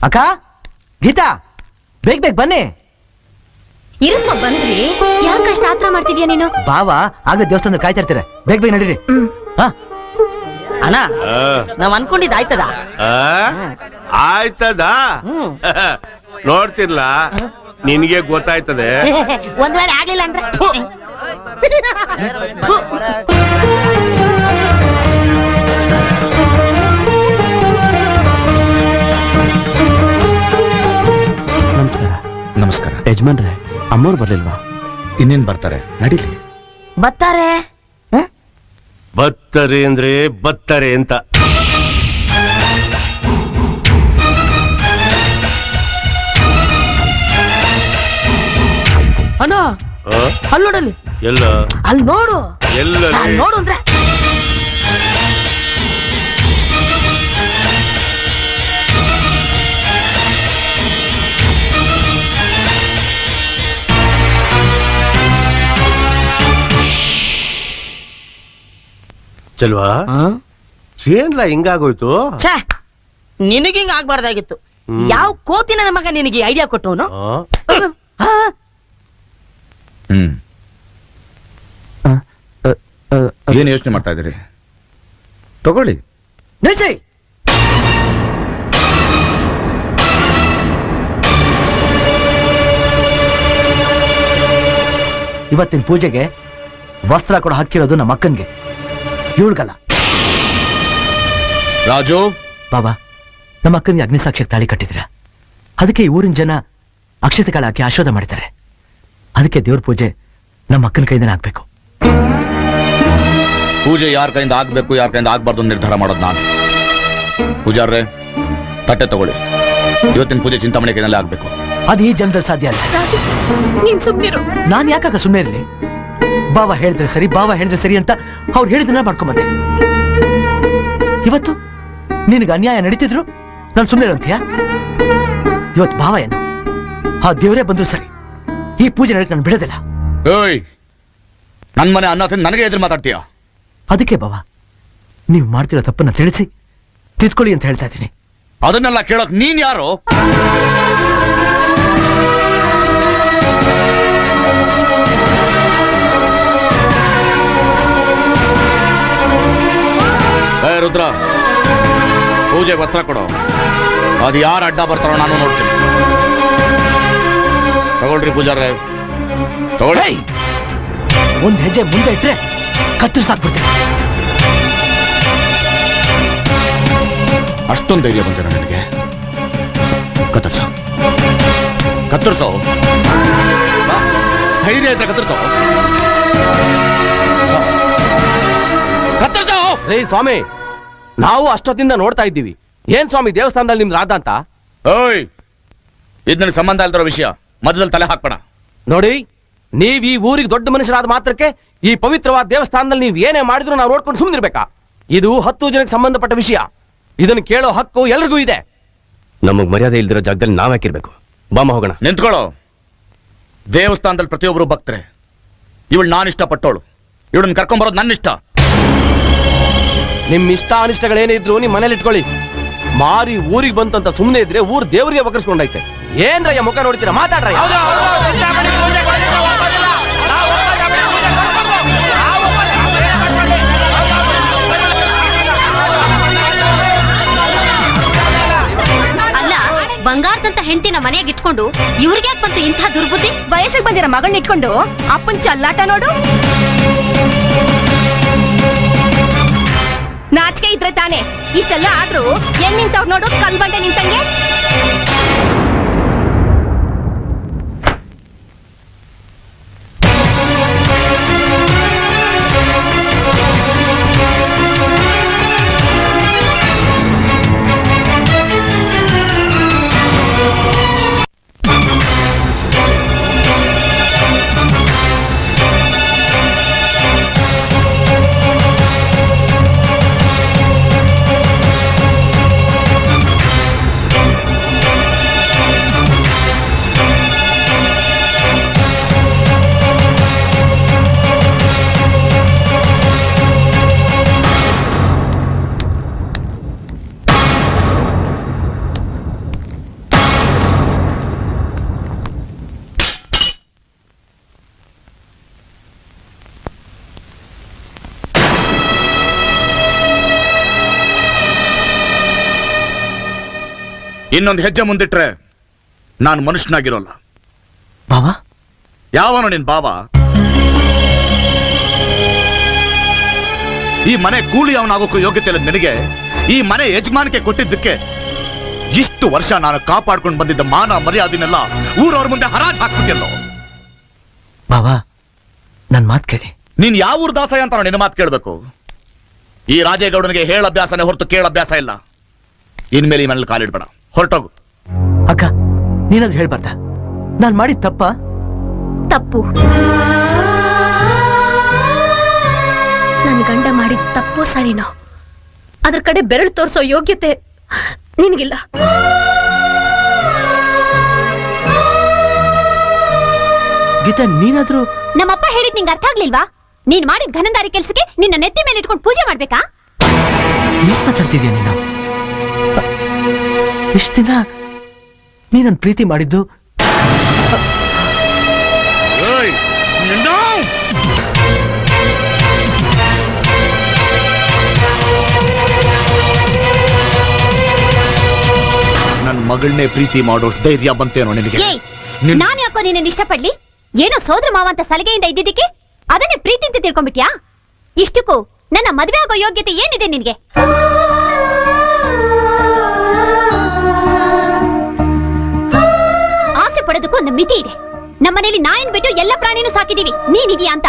ಅಕ್ಕ, ಗೀತಾ, ಬೇಗ ಬೇಗ ಬನ್ನಿ. ಇರಮ್ಮ ಬಂದ್ರಿ. ಯಾಕಷ್ಟು ಆತ್ರ ಮಾಡ್ತಿದ್ಯಾ ನೀನು? ಬಾವ ಆಗ್ಲೇ ದೇವಸ್ಥಾನದ ಕಾಯ್ತಾ ಇರ್ತೀರ, ಬೇಗ ಬೇಗ ನಡೀರಿ. ಹಾ ಅಣ್ಣ, ನಾವ್ ಅನ್ಕೊಂಡಿದ್ ಆಯ್ತದ? ಆಯ್ತದ ನೋಡ್ತಿರ್ಲ, ನಿನ್ಗೆ ಗೊತ್ತಾಯ್ತದೆ. ಒಂದ್ ವೇಳೆ ಆಗ್ಲಿಲ್ಲ ಅಂದ್ರೆ ನಮಸ್ಕಾರ. ನಮಸ್ಕಾರ. ಯಜಮಾನ್ರೆ, ಅಮ್ಮವ್ರು ಬರ್ಲಿಲ್ವಾ? ಇನ್ನೇನ್ ಬರ್ತಾರೆ, ನಡೀಲಿ. ಬರ್ತಾರೆ. ಬತ್ತರೆ ಅಂದ್ರೆ ಬತ್ತರೆ ಅಂತ. ಅಣ್ಣ, ಅಲ್ಲಿ ನೋಡಲ್ಲಿ. ಎಲ್ಲ ಅಲ್ಲಿ ನೋಡು. ಎಲ್ಲ ನೋಡು ಅಂದ್ರೆ ಚಲ್ವಾ, ಏನ್ಲ ಹಿಂಗಾಗೋಯ್ತು? ಛೇ, ನಿನಗೆ ಹಿಂಗ ಆಗ್ಬಾರ್ದಾಗಿತ್ತು. ಯಾವ ಕೋತಿ ನನ್ನ ಮಗ ನಿನಗೆ ಐಡಿಯಾ ಕೊಟ್ಟವನು? ಏನ್ ಯೋಚನೆ ಮಾಡ್ತಾ ಇದ್ದೀರಿ? ತಗೊಳ್ಳಿ. ನಿಲ್ಸಿ. ಇವತ್ತಿನ ಪೂಜೆಗೆ ವಸ್ತ್ರ ಕೂಡ ಹಾಕಿರೋದು ನಮ್ಮ ಅಕ್ಕನ್ಗೆ, ಇವಳ್ಗಲ್ಲ. ರಾಜು, ಬಾಬಾ, ನಮ್ಮ ಅಕ್ಕನಿಗೆ ಅಗ್ನಿಸಾಕ್ಷಿಗೆ ತಾಳಿ ಕಟ್ಟಿದ್ರ, ಅದಕ್ಕೆ ಈ ಊರಿನ ಜನ ಅಕ್ಷತೆ ಕಾಳು ಹಾಕಿ ಆಶೀರ್ವಾದ ಮಾಡಿದ್ದಾರೆ. ಅದಕ್ಕೆ ದೇವ್ರ ಪೂಜೆ ನಮ್ಮ ಅಕ್ಕನ ಕೈಯಿಂದ ಆಗ್ಬೇಕು. ಪೂಜೆ ಯಾರ ಕೈಯಿಂದ ಆಗ್ಬೇಕು, ಯಾರ ಕೈಯಿಂದ ಆಗ್ಬಾರ್ದು ನಿರ್ಧಾರ ಮಾಡೋದು ನಾನು. ಪೂಜಾರ್ರೆ, ತಟ್ಟೆ ತಗೊಳ್ಳಿ. ಇವತ್ತಿನ ಪೂಜೆ ಚಿಂತಾಮಣಿ ಕೈನಲ್ಲೇ ಆಗ್ಬೇಕು. ಅದು ಈ ಜನ್ಮದಲ್ಲಿ ಸಾಧ್ಯ ಅಲ್ಲ. ರಾಜು, ನೀನ್ ಸುಮ್ನಿರು. ನಾನು ಯಾಕಾಗ ಸುಮ್ಮನೆ ಇರಲಿ? ಬಾವ ಹೇಳಿದ್ರೆ ಸರಿ, ಬಾವ ಹೇಳಿದ್ರೆ ಸರಿ ಅಂತ ಅವ್ರು ಹೇಳಿದನ್ನ ಮಾಡ್ಕೊಂಬಂದೆ. ಇವತ್ತು ನಿನಗೆ ಅನ್ಯಾಯ ನಡೀತಿದ್ರು ನಾನು ಸುಮ್ಮನೆ ಅಂತೀಯ? ಇವತ್ತು ಬಾವ ಏನು, ಆ ದೇವರೇ ಬಂದ್ರು ಸರಿ, ಈ ಪೂಜೆ ನಡೆಯಕ್ಕೆ ನಾನು ಬಿಡೋದಿಲ್ಲ. ಏಯ್, ನನ್ ಮನೆ ಅನ್ನ ತಿಂದು ನನಗೆ ಎದುರು ಮಾತಾಡ್ತೀಯ? ಅದಕ್ಕೆ ಬಾವ, ನೀವು ಮಾಡ್ತಿರೋ ತಪ್ಪನ್ನ ತಿಳಿಸಿ ತಿದ್ಕೊಳ್ಳಿ ಅಂತ ಹೇಳ್ತಾ ಇದ್ದೀನಿ. ಅದನ್ನೆಲ್ಲ ಕೇಳೋಕ್ ನೀನ್ ಯಾರು? ರುದ್ರ, ಪೂಜೆ ವಸ್ತ್ರ ಕೊಡು. ಅದು ಯಾರು ಅಡ್ಡ ಬರ್ತಾರೋ ನಾನು ನೋಡ್ತೀನಿ. ತಗೊಳ್ರಿ ಪೂಜಾರ್ರೆ, ತಗೊಳ್ಳಿ. ಒಂದ್ ಹೆಜ್ಜೆ ಮುಂದೆ ಇಟ್ರೆ ಕತ್ತರಿಸಾಕ್ಬಿಡ್ತೀನಿ. ಅಷ್ಟೊಂದು ಧೈರ್ಯ ಬಂದಿರ ನನಗೆ? ಕತ್ತರಿಸೋ, ಕತ್ತರಿಸೋ. ಧೈರ್ಯ ಇದ್ರೆ ಕತ್ತರಿಸೋ, ಕತ್ತರಿಸೋ. ರೇ ಸ್ವಾಮಿ, ನಾವು ಅಷ್ಟೊತ್ತಿಂದ ನೋಡ್ತಾ ಇದ್ದೀವಿ. ಏನ್ ಸ್ವಾಮಿ ದೇವಸ್ಥಾನದಲ್ಲಿ ನಿಮ್ದು ರಾಧ ಅಂತ? ಓಯ್, ಇದು ನನಗೆ ಸಂಬಂಧ ಇಲ್ದಿರೋ ವಿಷಯ, ಮಧ್ಯದಲ್ಲಿ ತಲೆ ಹಾಕ್ಬೇಡ. ನೋಡಿ, ನೀವ್ ಈ ಊರಿಗೆ ದೊಡ್ಡ ಮನುಷ್ಯರಾದ ಮಾತ್ರಕ್ಕೆ ಈ ಪವಿತ್ರವಾದ ದೇವಸ್ಥಾನದಲ್ಲಿ ನೀವು ಏನೇ ಮಾಡಿದ್ರು ನಾವು ನೋಡ್ಕೊಂಡು ಸುಮ್ಮನಿರ್ಬೇಕಾ? ಇದು 10 ಜನಕ್ಕೆ ಸಂಬಂಧಪಟ್ಟ ವಿಷಯ. ಇದನ್ನು ಕೇಳೋ ಹಕ್ಕು ಎಲ್ರಿಗೂ ಇದೆ. ನಮಗ್ ಮರ್ಯಾದೆ ಇಲ್ದಿರೋ ಜಾಗದಲ್ಲಿ ನಾವ್ ಹಾಕಿರ್ಬೇಕು. ಬಾಮ ಹೋಗೋಣ. ನಿಂತ್ಕೊಳ್ಳೋ. ದೇವಸ್ಥಾನದಲ್ಲಿ ಪ್ರತಿಯೊಬ್ಬರು ಭಕ್ತರೆ. ಇವಳು ನಾನು ಇಷ್ಟಪಟ್ಟವಳು, ಇವಳನ್ನ ಕರ್ಕೊಂಬರೋದು ನನ್ನ ಇಷ್ಟ. ನಿಮ್ ಇಷ್ಟ ಅನಿಷ್ಟಗಳೇನೇ ಇದ್ರು ನಿಮ್ ಮನೇಲಿ ಇಟ್ಕೊಳ್ಳಿ. ಮಾರಿ ಊರಿಗೆ ಬಂತಂತ ಸುಮ್ಮನೆ ಇದ್ರೆ ಊರ್ ದೇವರಿಗೆ ಬಕರ್ಸ್ಕೊಂಡೈತೆ. ಏನ್ರಯ್ಯ ಮುಖ ನೋಡ್ತೀರಾ? ಮಾತಾಡ್ರಯ್ಯ. ಅಲ್ಲ, ಬಂಗಾರದಂತ ಹೆಂಡತಿನ ಮನೆಯಾಗ ಇಟ್ಕೊಂಡು ಇವ್ರಿಗೆ ಯಾಕೆ ಬಂತು ಇಂಥ ದುರ್ಬುದ್ಧಿ? ವಯಸ್ಸಿಗೆ ಬಂದಿರೋ ಮಗಳನ್ನ ಇಟ್ಕೊಂಡು ಅಪ್ಪನ್ ಚಲ್ಲಾಟ ನೋಡು. ನಾಚಿಕೆ ಇದ್ರೆ ತಾನೆ ಇಷ್ಟೆಲ್ಲ ಆದ್ರೂ ಹೆಂಗ್ ನಿಂತವ್ರು ನೋಡು, ಕಲ್ ಬಂಡೆ ನಿಂತಂಗೆ. ಇನ್ನೊಂದು ಹೆಜ್ಜೆ ಮುಂದಿಟ್ರೆ ನಾನು ಮನುಷ್ಯನಾಗಿರೋಲ್ಲ. ಬಾವ, ಯಾವನು ನಿನ್ ಬಾವ? ಈ ಮನೆ ಕೂಲಿ ಅವನಾಗೋಕ್ಕೂ ಯೋಗ್ಯತೆ ಇಲ್ಲ ನಿನಗೆ. ಈ ಮನೆ ಯಜಮಾನಿಕೆ ಕೊಟ್ಟಿದ್ದಕ್ಕೆ ಇಷ್ಟು ವರ್ಷ ನಾನು ಕಾಪಾಡ್ಕೊಂಡು ಬಂದಿದ್ದ ಮಾನ ಮರ್ಯಾದೆನೆಲ್ಲ ಊರವ್ರ ಮುಂದೆ ಹರಾಜ್ ಹಾಕ್ಬಿಟ್ಟಿಲ್ಲೋ. ಬಾವ, ನನ್ ಮಾತ್ ಕೇಳಿ. ನೀನ್ ಯಾವ ಊರ್ ದಾಸಯ್ಯ ಅಂತ ನಿನ್ನ ಮಾತು ಕೇಳಬೇಕು. ಈ ರಾಜೇಗೌಡನಿಗೆ ಹೇಳ ಅಭ್ಯಾಸನೇ ಹೊರತು ಕೇಳ ಅಭ್ಯಾಸ ಇಲ್ಲ. ಇನ್ಮೇಲೆ ಈ ಮನೇಲಿ ಕಾಲಿಡ್ಬೇಡ, ಹೊರಟೋಗು. ಅಕ್ಕ, ನೀನದು ಹೇಳ್ಬಾರ್ದ? ನಾನ್ ಮಾಡಿದ ತಪ್ಪ? ತಪ್ಪು. ನನ್ ಗಂಡ ಮಾಡಿದ ತಪ್ಪು ಸರಿನೋ, ಅದ್ರ ಕಡೆ ಬೆರಳು ತೋರಿಸೋ ಯೋಗ್ಯತೆ ನಿನಗಿಲ್ಲ. ಗೀತಾ, ನೀನಾದ್ರೂ ನಮ್ಮಪ್ಪ ಹೇಳಿದ್ ನಿಂಗೆ ಅರ್ಥ ಆಗ್ಲಿಲ್ವಾ? ನೀನ್ ಮಾಡಿದ ಘನದಾರಿ ಕೆಲ್ಸಕ್ಕೆ ನಿನ್ನ ನೆತ್ತಿ ಮೇಲೆ ಇಟ್ಕೊಂಡು ಪೂಜೆ ಮಾಡ್ಬೇಕಾ? ಏನ್ ಮಾತಾಡ್ತಿದ್ಯಾ ನೀನು? ಇಷ್ಟ ದಿನ ನೀ ನನ್ ಪ್ರೀತಿ ಮಾಡಿದ್ದು ನನ್ನ ಮಗಳನ್ನೇ ಪ್ರೀತಿ ಮಾಡೋ ಧೈರ್ಯ ಬಂತೇನೋ ನಿನಗೆ? ಏಯ್, ನಾನ್ ಯಾಕೋ ನಿನ್ನ ಇಷ್ಟಪಡ್ಲಿ? ಏನೋ ಸೋದರ ಮಾವ ಅಂತ ಸಲಿಗೆಯಿಂದ ಇದ್ದಿದ್ದಕ್ಕೆ ಅದನ್ನೇ ಪ್ರೀತಿ ಅಂತ ತಿಳ್ಕೊಂಡ್ಬಿಟ್ಯಾ? ಇಷ್ಟಕ್ಕೂ ನನ್ನ ಮದುವೆ ಆಗೋ ಯೋಗ್ಯತೆ ಏನಿದೆ ನಿನ್ಗೆ? ಆಸೆ ಪಡೋದಕ್ಕೂ ಒಂದು ಮಿತಿ ಇದೆ. ನಮ್ಮನೇಲಿ ನಾಯಿನ್ ಬಿಟ್ಟು ಎಲ್ಲ ಪ್ರಾಣಿನೂ ಸಾಕಿದೀವಿ. ನೀನಿದೀಯಾ ಅಂತ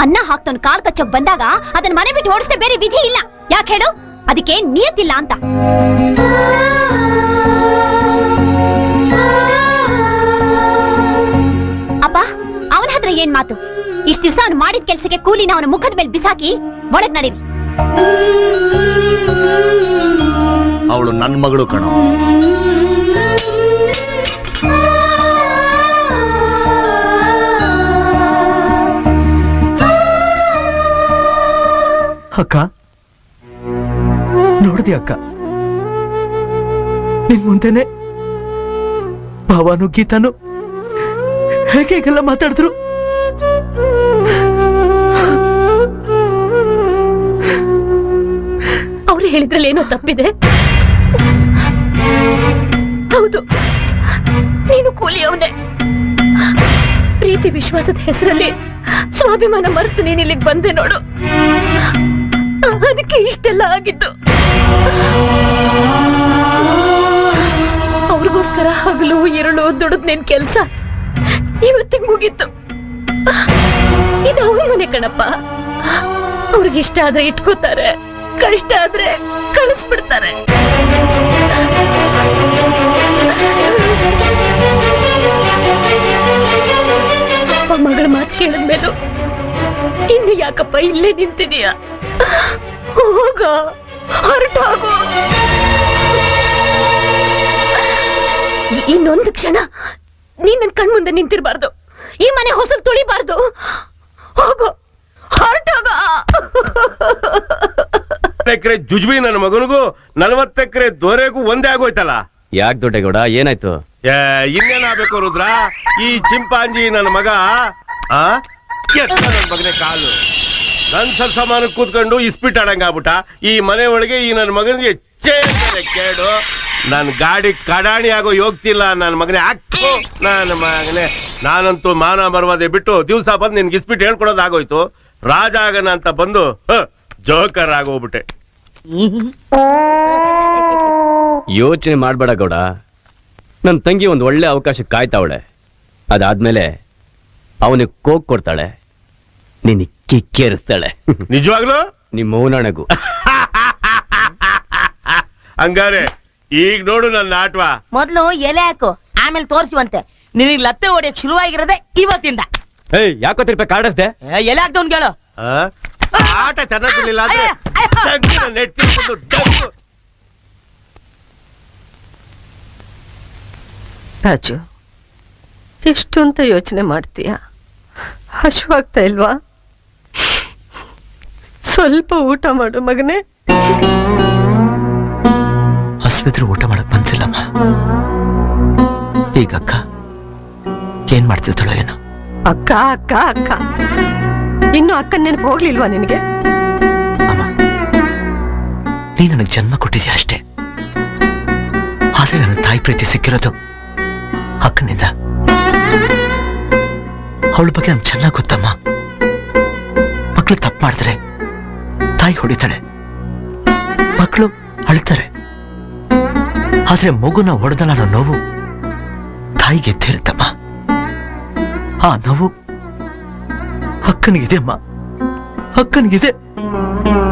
ಅನ್ನ ಹಾಕ್ತವನ್ ಕಾಲ್ ಕಚ್ಚೋಕ್ ಬಂದಾಗ ಅದನ್ನ ಮನೆ ಬಿಟ್ಟು ಓಡಿಸ್ದೆ ಬೇರೆ ವಿಧಿ ಇಲ್ಲ. ಯಾಕೆ ಹೇಳು? ಅದಕ್ಕೆ ನಿಯತ್ತಿಲ್ಲ ಅಂತ. ಅಪ್ಪ, ಅವನ ಹತ್ರ ಏನ್ ಮಾತು? ಇಷ್ಟ ದಿವಸ ಅವನು ಮಾಡಿದ ಕೆಲ್ಸಕ್ಕೆ ಕೂಲಿನ ಅವನ ಮುಖದ ಮೇಲೆ ಬಿಸಾಕಿ ಒಳಗ್ ನಡೀರಿ. ಅವಳು ನನ್ನ ಮಗಳು ಕಣೋ. ಅಕ್ಕ, ನೋಡ್ದಿ ಅಕ್ಕ, ನಿನ್ ಮುಂದೆನೆ ಭಾವನು ಗೀತಾನು ಹೇಗೆಲ್ಲ ಮಾತಾಡಿದ್ರು. ಅವ್ರು ಹೇಳಿದ್ರಲ್ಲಿ ಏನೋ ತಪ್ಪಿದೆ. ಹೌದು, ನೀನು ಕೂಲಿಯವನೇ. ಪ್ರೀತಿ ವಿಶ್ವಾಸದ ಹೆಸರಲ್ಲಿ ಸ್ವಾಭಿಮಾನ ಮರೆತು ನೀನ್ ಇಲ್ಲಿಗೆ ಬಂದೆ ನೋಡು. ಅದಕ್ಕೆ ಇಷ್ಟೆಲ್ಲ ಆಗಿದ್ದು. ಅವ್ರಿಗೋಸ್ಕರ ಹಗಲು ಇರುಳು ದುಡಿದ್ ನಿನ್ ಕೆಲ್ಸ ಇವತ್ತಿಗೆ ಮುಗೀತು. ಇದು ಅವ್ರ ಮನೆ ಕಣಪ್ಪ. ಅವ್ರಿಗಿಷ್ಟ ಆದ್ರೆ ಇಟ್ಕೋತಾರೆ, ಕಷ್ಟ ಆದ್ರೆ ಕಳಿಸ್ಬಿಡ್ತಾರೆ. ಅಪ್ಪ ಮಗಳ ಮಾತು ಕೇಳಿದ್ಮೇಲೂ ಇನ್ನು ಯಾಕಪ್ಪ ಇಲ್ಲೇ ನಿಂತಿದೀಯ? ಹೋಗ, ಹೊರಟೋಗು. ಇನ್ನೊಂದು ಕ್ಷಣ ನೀನ್ ನನ್ ಕಣ್ಮುಂದೆ ನಿಂತಿರ್ಬಾರ್ದು. ಈ ಮನೆ ಹೊಸಲು ತುಳಿಬಾರ್ದು. ಹೋಗು, ಹೊರಟೋಗ. ಎಕರೆ ಜುಜ್ಬಿ ನನ್ನ ಮಗನಿಗೂ 40 ಎಕರೆ ದೊರೆಗೂ ಒಂದೇ ಆಗೋಯ್ತಲ್ಲ. ಯಾಕೆ ದೊಡ್ಡಗೌಡ, ಏನಾಯ್ತು? ಇನ್ನೇನಾಗಬೇಕು ರುದ್ರ? ಈ ಚಿಂಪಾಂಜಿ ನನ್ನ ಮಗ ನನ್ನ ಮಗನೇ ಕಾಲು ನನ್ ಸಮಾನ ಕೂತ್ಕೊಂಡು ಇಸ್ಪಿಟ್ ಆಡಂಗಾಗ್ಬಿಟ್ಟ. ಈ ಮನೆ ಒಳಗೆ ಈ ನನ್ನ ಮಗನಿಗೆ ಕೇಳು. ನನ್ ಗಾಡಿ ಕಡಾಣಿ ಆಗೋ ಯೋಗ್ತಿಲ್ಲ ನನ್ನ ಮಗನೇ. ಹಾಕು ನನ್ನ ಮಗನೇ. ನಾನಂತೂ ಮಾನ ಮರ್ವಾದೆ ಬಿಟ್ಟು ದಿವ್ಸ ಬಂದು ನಿನ್ಗೆ ಇಸ್ಪಿಟ್ ಹೇಳ್ಕೊಡೋದಾಗೋಯ್ತು. ರಾಜ ಆಗನ ಅಂತ ಬಂದು ಜೋಕರ್ ಆಗೋಗ್ಬಿಟ್ಟೆ. ಯೋಚನೆ ಮಾಡ್ಬೇಡ ಗೌಡ, ನನ್ ತಂಗಿ ಒಂದ್ ಒಳ್ಳೆ ಅವಕಾಶ ಕಾಯ್ತಾವಳೆ. ಅದಾದ್ಮೇಲೆ ಅವನಿಗೆ ಕೋಕ್ ಕೊಡ್ತಾಳೆ, ನಿನ್ ಕಿಕ್ಕೇರಿಸ್ತಾಳೆ. ನಿಜವಾಗ್ಲು ನಿಮ್ಮ ಮೌನಣಗು. ಹಂಗಾರೆ ಈಗ ನೋಡು ನನ್ನ ಆಟವ. ಮೊದ್ಲು ಎಲೆ ಹಾಕು, ಆಮೇಲೆ ತೋರಿಸುವಂತೆ. ನಿನಗೆ ಲತ್ತೆ ಹೊಡಿಯಕ್ ಶುರುವಾಗಿರೋದೆ ಇವತ್ತಿಂದ. ಏಯ್, ಯಾಕೋ ತಿರ್ಪೆ ಕಾಡಿಸ್ದೆ? ಎಲೆ ಹಾಕ್ದವನ್ ಕೇಳು. ಆಟ ಚೆನ್ನಾಗಿರ್ಲಿಲ್ಲ ಅಂದ್ರೆ ರಾಜು, ಎಷ್ಟು ಅಂತ ಯೋಚನೆ ಮಾಡ್ತೀಯ? ಹಶುವಾಗ್ತಾ ಇಲ್ವಾ? ಸ್ವಲ್ಪ ಊಟ ಮಾಡು ಮಗನೇ. ಹಸಿವಿದ್ರೆ ಊಟ ಮಾಡಕ್ ಮನ್ಸಿಲ್ಲಮ್ಮ. ಈಗ ಅಕ್ಕ ಏನ್ ಮಾಡ್ತಿರ್ತಾಳೋ ಏನೋ. ಅಕ್ಕ ಅಕ್ಕ ಅಕ್ಕ, ಇನ್ನು ಅಕ್ಕನ ನೆನಪು ಹೋಗ್ಲಿಲ್ವಾ ನಿನಗೆ? ಅಮ್ಮ, ನೀ ನನಗೆ ಜನ್ಮ ಕೊಟ್ಟಿದ್ಯಾ ಅಷ್ಟೇ, ಆದ್ರೆ ನನ್ನ ತಾಯಿ ತಾಯಿ ಪ್ರೀತಿ ಸಿಕ್ಕಿರೋದು ಅಕ್ಕನಿಂದ. ಅವಳ ಬಗ್ಗೆ ನಮ್ಗೆ ಚೆನ್ನಾಗಿ ಗೊತ್ತಮ್ಮ. ಮಕ್ಕಳು ತಪ್ಪು ಮಾಡಿದ್ರೆ ತಾಯಿ ಹೊಡಿತಾಳೆ, ಮಕ್ಕಳು ಅಳ್ತಾರೆ. ಆದ್ರೆ ಮಗುನ ಹೊಡೆದಲ್ಲ ಅನ್ನೋ ನೋವು ತಾಯಿಗೆ ಇದ್ದಿರುತ್ತಮ್ಮ. ಆ ನೋವು ಅಕ್ಕನಿಗಿದೆ ಅಮ್ಮ, ಅಕ್ಕನಿಗಿದೆ.